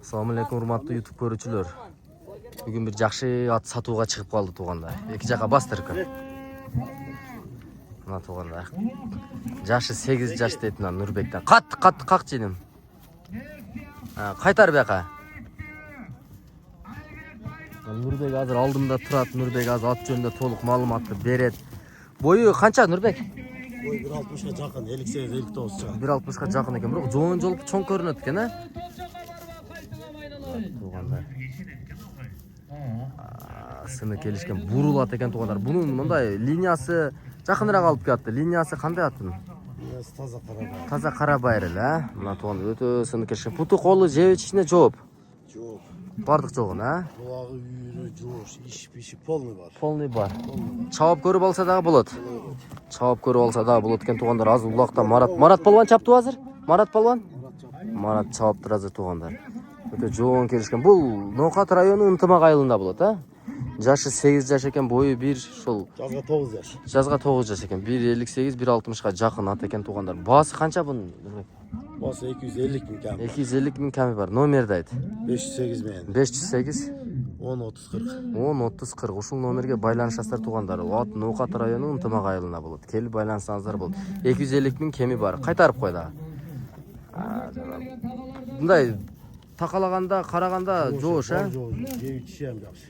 Assalamu alaikum урматтуу YouTube көрүүчүлөр. Бүгүн бир жакшы ат сатууга чыгып калды туугандар. Эки жака бастыркы. Мына туугандар. Жашы 8 жаш дейт мына Нурбектен. Кат как женим. Кайтар бияка. Нурбек азыр алдымда турат. Нурбек азыр ат жөнүндө толук маалыматты берет. Бою канча Нурбек? Бой 1.60га жакын, 58-59 чыгат. 1.60га жакын экен, бирок жоон жолуп чоң көрүнөт экен, а? Туугандар. Сыны келишкен бурулат экен туугандар. Бунун мындай линиясы жакыныраак алып келатты. Линиясы кандай аттын? Линиясы таза карабайыр. Таза карабайыр эле, а? Мына тууган өтө сыны келишкен. Путу колу жебич ичине жооп. Жок. Бардык жогун, а? Булагы үйрү жоош, иш-биши полный бар. Полный бар. Чабып көрүп алса дагы болот. Чабып көрүп алса дагы болот экен туугандар. Азыр улакта Марат Палван чаптыбы азыр? Марат Палван? Марат чабыптыр азыр туугандар. Өтө жоон келишкен. Бул Ноокат району Ынтымак айылында болот, а? Жашы 8 жаш экен, бою бир ушул Жазга 9 жаш. жазга 9 жаш экен. 1.58-1.60га жакын ат экен туугандар. Баасы канча бунун? Басы 250 миң кам. 250 миң ками бар. Номерди айт. 508 менен. 508 10-30-40. 10-30-40 ушул номерге байланышасыздар туугандар. Ат Ноокат району Ынтымак айылында болот. Келип байланышсаңыздар болот. 250 миң кеми бар. Кайтарып кой дагы. Мындай такалаганда, караганда жоош, а? Жебич иши ham жакшы.